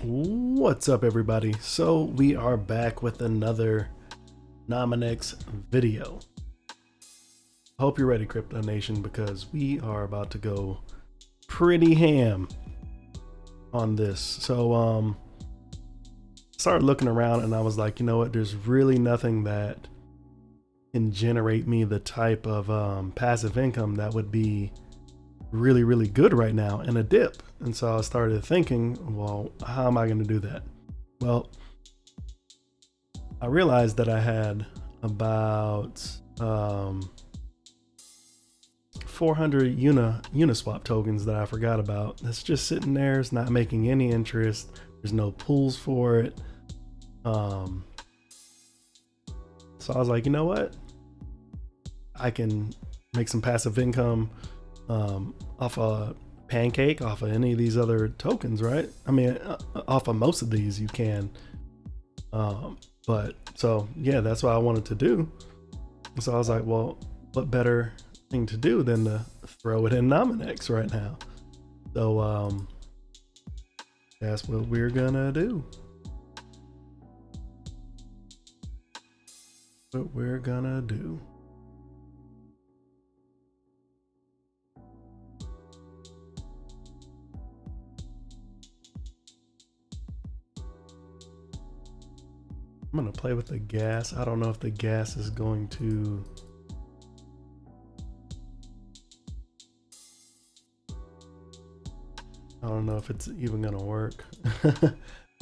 What's up, everybody? So we are back with another Nominex video. Hope you're ready, Crypto Nation, because we are about to go pretty ham on this. So started looking around and I was like, you know what, there's really nothing that can generate me the type of passive income that would be really good right now in a dip. And so I started thinking, well, how am I going to do that? Well, I realized that I had about 400 Uniswap tokens that I forgot about. That's just sitting there. It's not making any interest. There's no pools for it. So I was like, you know what? I can make some passive income off a Pancake, off of any of these other tokens, right? I mean, off of most of these you can. But so yeah, that's what I wanted to do. So I was like, well, what better thing to do than to throw it in Nominex right now? So that's what we're gonna do. What we're gonna do. I'm gonna play with the gas. I don't know if the gas is going to. I don't know if it's even gonna work.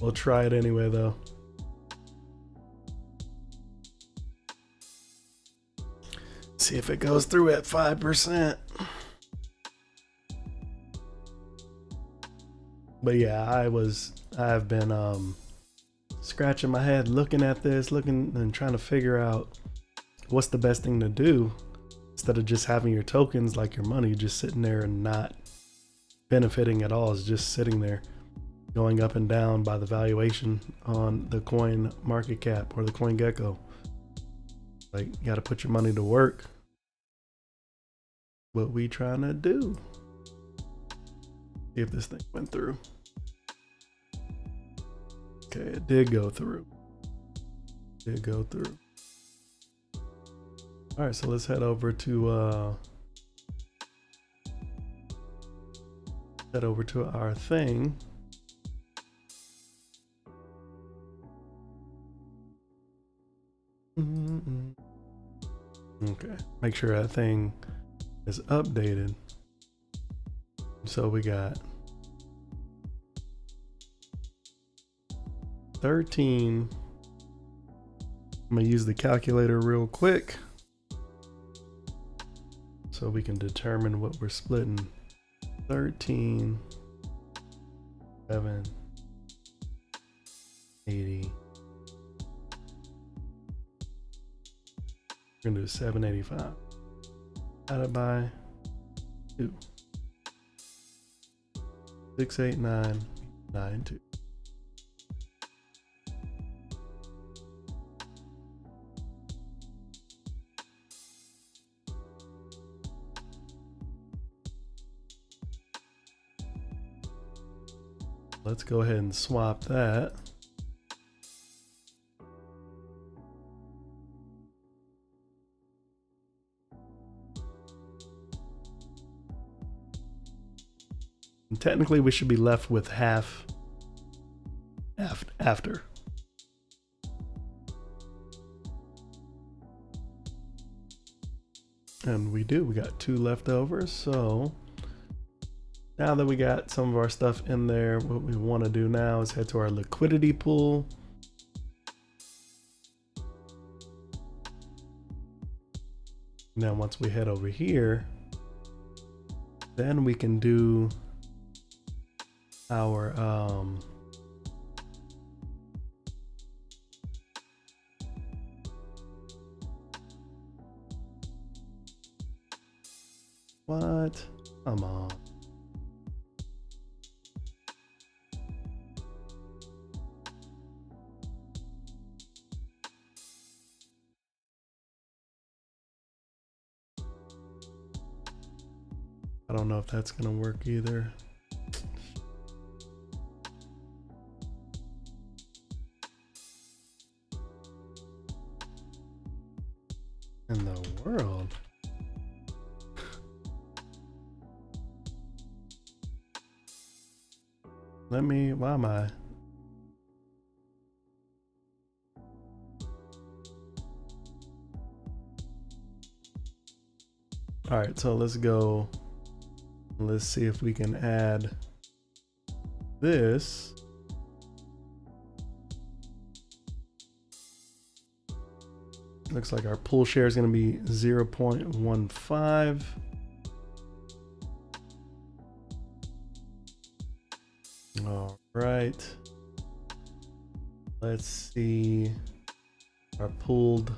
We'll try it anyway though. See if it goes through at 5%. But yeah, I've been scratching my head looking at this, looking and trying to figure out what's the best thing to do instead of just having your tokens like your money just sitting there and not benefiting at all. It's just sitting there going up and down by the valuation on the coin market cap or the coin gecko. Like, you got to put your money to work. What we trying to do? See if this thing went through. Okay, it did go through. Did go through. All right, so let's head over to our thing. Okay, make sure that thing is updated. So we got 13. I'm gonna use the calculator real quick so we can determine what we're splitting. 13, 7, 80. We're gonna do 785. Divided by 2. 68992. Let's go ahead and swap that. And technically, we should be left with half after. And we do. We got 2 left over. So now that we got some of our stuff in there, what we want to do now is head to our liquidity pool. Now, once we head over here, then we can do our what? Come on. I don't know if that's gonna work either. in the world? Why am I? All right, so let's go. Let's see if we can add this. Looks like our pool share is going to be 0.15. All right. Let's see. Our pooled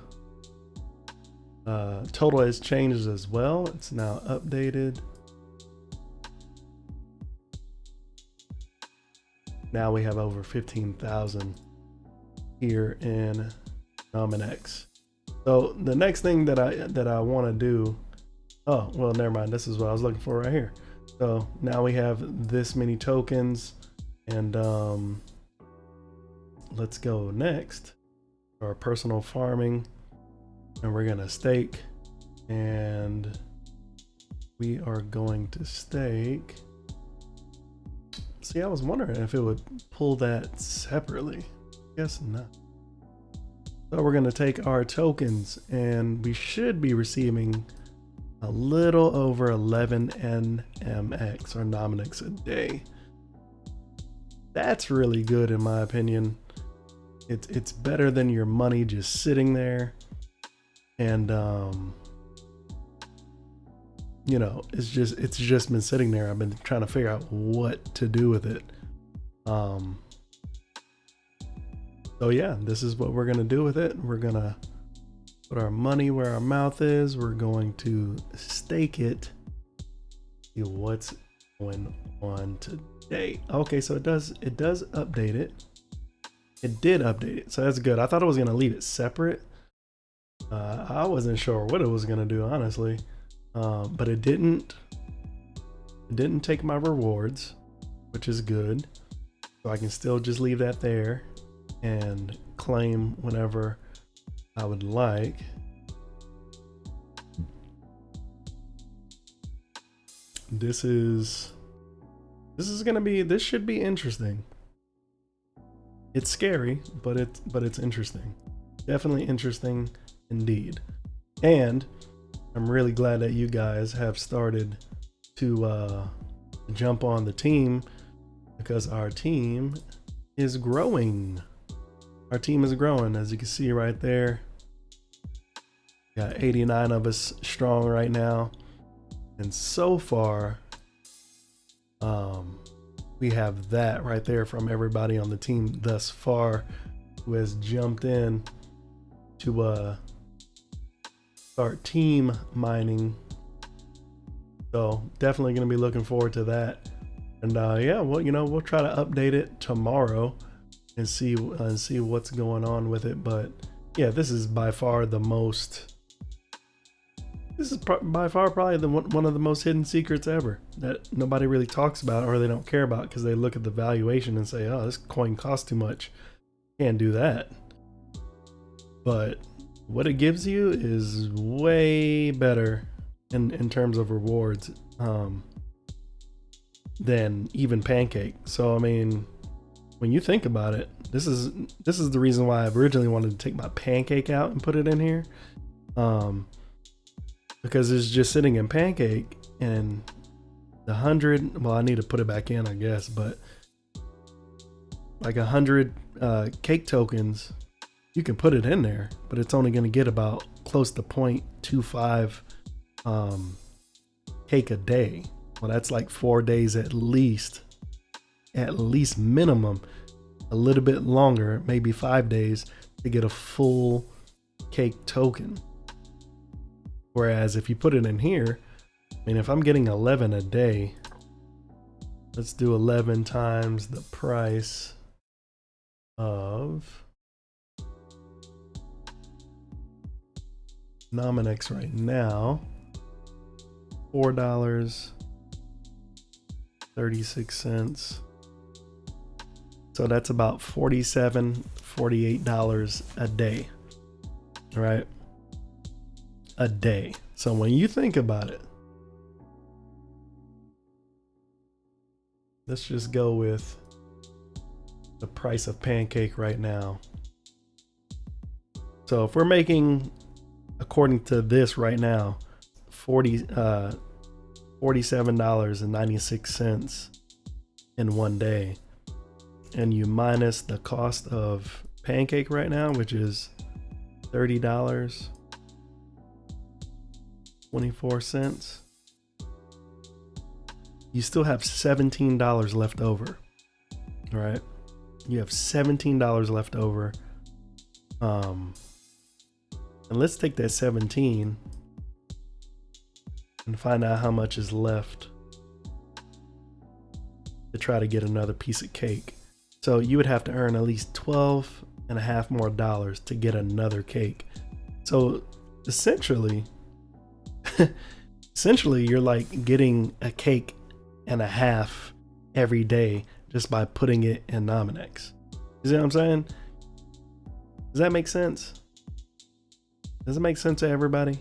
total has changed as well. It's now updated. Now we have over 15,000 here in Nominex. So the next thing that I want to do, oh well, never mind. This is what I was looking for right here. So now we have this many tokens, and let's go next. Our personal farming, and we're gonna stake, and we are going to stake. See, I was wondering if it would pull that separately. Guess not. So we're gonna take our tokens, and we should be receiving a little over 11 NMX or Nominex a day. That's really good in my opinion. It's better than your money just sitting there, and you know, it's just been sitting there. I've been trying to figure out what to do with it. So yeah, this is what we're gonna do with it. We're gonna put our money where our mouth is. We're going to stake it. See what's going on today. Okay, so it does update it. It did update it, so that's good. I thought it was gonna leave it separate. I wasn't sure what it was gonna do, honestly, but it didn't. It didn't take my rewards, which is good. So I can still just leave that there and claim whenever I would like. This should be interesting. It's scary, but it's interesting. Definitely interesting indeed. And I'm really glad that you guys have started to jump on the team, because our team is growing. Our team is growing, as you can see right there. Got 89 of us strong right now, and so far we have that right there from everybody on the team thus far who has jumped in to start team mining. So definitely going to be looking forward to that. And yeah, well, you know, we'll try to update it tomorrow and see what's going on with it. But yeah, this is by far the most. This is by far probably one of the most hidden secrets ever that nobody really talks about, or they don't care about, because they look at the valuation and say, "Oh, this coin costs too much. Can't do that." But what it gives you is way better in terms of rewards than even Pancake. So I mean, when you think about it, this is the reason why I originally wanted to take my Pancake out and put it in here, because it's just sitting in Pancake, and the 100. Well, I need to put it back in, I guess, but like 100 cake tokens, you can put it in there, but it's only going to get about close to 0.25 cake a day. Well, that's like 4 days at least minimum, a little bit longer, maybe 5 days to get a full cake token. Whereas if you put it in here, I mean, if I'm getting 11 a day, let's do 11 times the price of Nominex right now, $4.36. So that's about $47, $48 a day, right? a day. So when you think about it, let's just go with the price of Pancake right now. So if we're making, according to this right now, $47.96 in one day, and you minus the cost of Pancake right now, which is $30.24, you still have $17 left over. All right, you have $17 left over. And let's take that 17 and find out how much is left to try to get another piece of cake. So you would have to earn at least 12 and a half more dollars to get another cake. So essentially you're like getting a cake and a half every day just by putting it in Nominex. You see what I'm saying? Does that make sense? Does it make sense to everybody?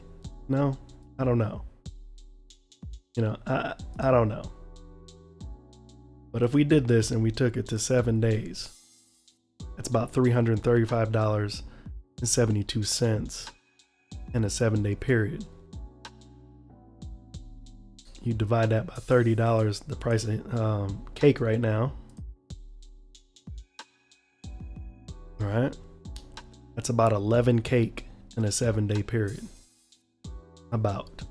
No? I don't know. You know, I don't know. But if we did this and we took it to 7 days, that's about $335.72 in a 7-day period. You divide that by $30, the price of cake right now. All right. That's about 11 cake in a 7-day period. About.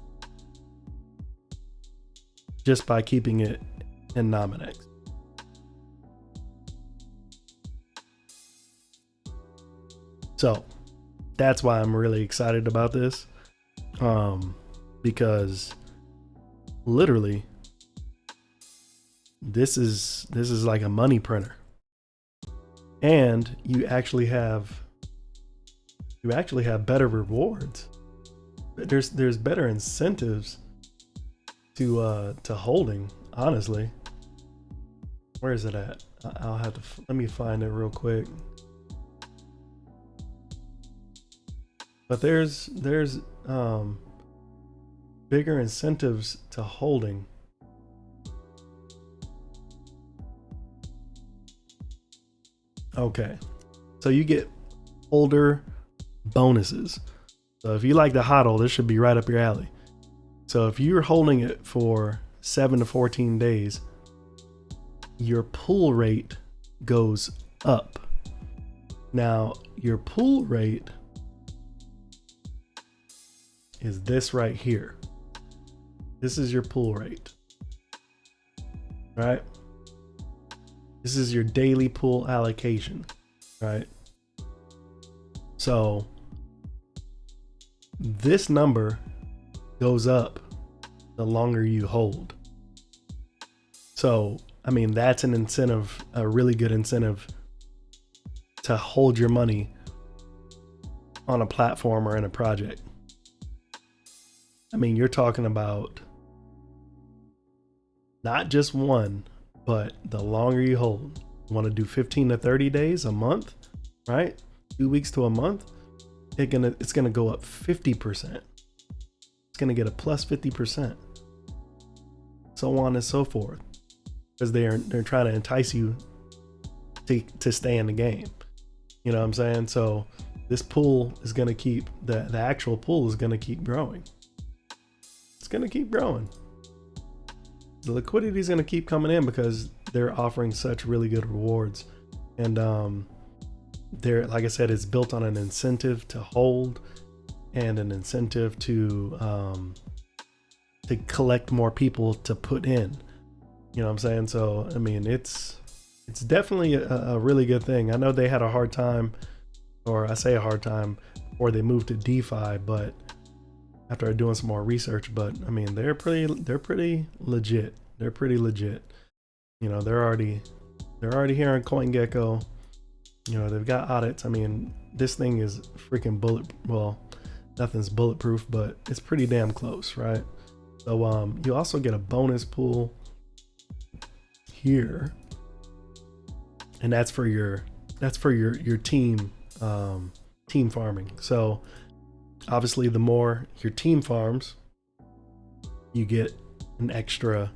Just by keeping it in Nominex. So that's why I'm really excited about this. Because literally this is like a money printer. And you actually have better rewards. There's better incentives to holding, honestly. Where is it at? I'll have to let me find it real quick. But there's bigger incentives to holding. Okay, so you get holder bonuses. So if you like the HODL, this should be right up your alley. So if you're holding it for 7 to 14 days, your pool rate goes up. Now your pool rate is this right here. This is your pool rate, right? This is your daily pool allocation, right? So this number goes up the longer you hold. So, I mean, that's an incentive, a really good incentive to hold your money on a platform or in a project. I mean, you're talking about not just one, but the longer you hold. You want to do 15 to 30 days, a month, right? 2 weeks to a month. It's gonna go up 50%. It's gonna get a plus 50%. So on and so forth. Because they're trying to entice you to stay in the game. You know what I'm saying? So this pool is gonna keep the actual pool is gonna keep growing. It's gonna keep growing. The liquidity is gonna keep coming in because they're offering such really good rewards. And they're, like I said, it's built on an incentive to hold and an incentive to collect more people to put in. You know what I'm saying? So I mean, it's definitely a really good thing. I know they had a hard time, or I say a hard time, before they moved to DeFi, but after doing some more research, but I mean, they're pretty legit. They're pretty legit. You know, they're already here on CoinGecko. You know, they've got audits. I mean, this thing is freaking well, nothing's bulletproof, but it's pretty damn close, right? So you also get a bonus pool here, and that's for your team team farming. So Obviously, the more your team farms, you get that extra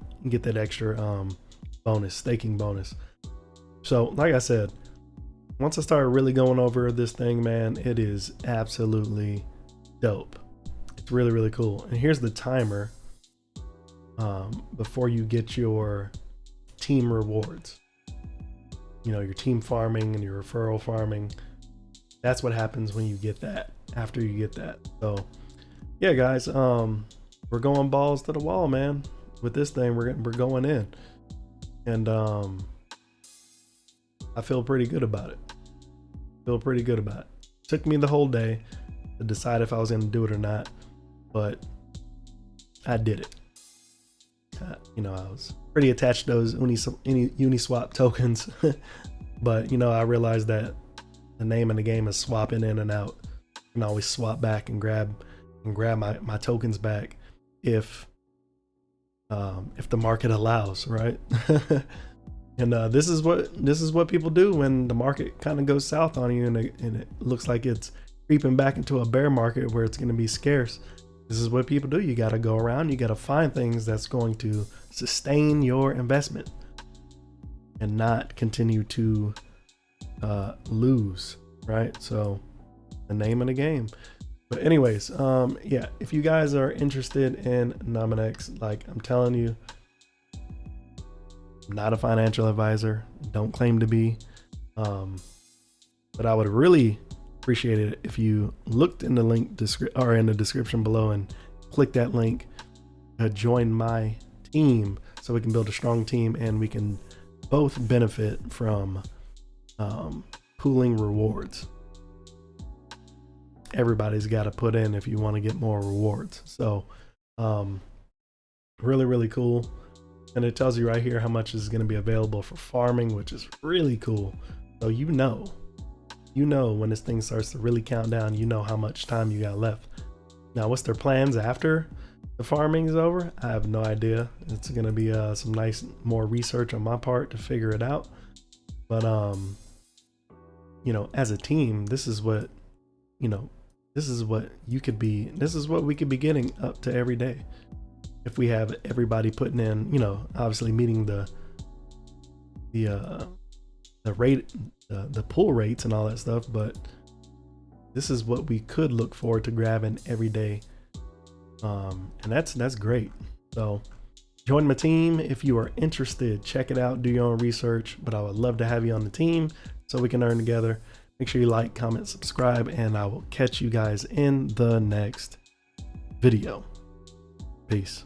bonus, staking bonus. So like I said, once I started really going over this thing, man, it is absolutely dope. It's really, really cool. And here's the timer before you get your team rewards. You know, your team farming and your referral farming. That's what happens when you get that, after you get that. So yeah, guys, we're going balls to the wall, man. With this thing, we're going in. And I feel pretty good about it. Took me the whole day to decide if I was going to do it or not, but I did it. You know, I was pretty attached to those Uniswap tokens, but you know, I realized that the name of the game is swapping in and out. You can always swap back and grab my tokens back if the market allows, right? And this is what people do when the market kind of goes south on you, and it looks like it's creeping back into a bear market where it's going to be scarce. This is what people do. You got to go around, you got to find things that's going to sustain your investment and not continue to lose, right? So the name of the game. But anyways, yeah, if you guys are interested in Nominex, like I'm telling you, I'm not a financial advisor, don't claim to be, but I would really appreciate it if you looked in the link in the description below and click that link to join my team, so we can build a strong team and we can both benefit from pooling rewards. Everybody's got to put in if you want to get more rewards. So really, really cool. And it tells you right here how much is going to be available for farming, which is really cool. So you know when this thing starts to really count down, you know how much time you got left. Now, what's their plans after the farming is over? I have no idea. It's going to be some nice more research on my part to figure it out. But you know, as a team, this is what you could be. This is what we could be getting up to every day if we have everybody putting in, you know, obviously meeting the rate, the pull rates and all that stuff. But this is what we could look forward to grabbing every day, and that's great. So join my team if you are interested. Check it out, do your own research, but I would love to have you on the team so we can earn together. Make sure you like, comment, subscribe, and I will catch you guys in the next video. Peace.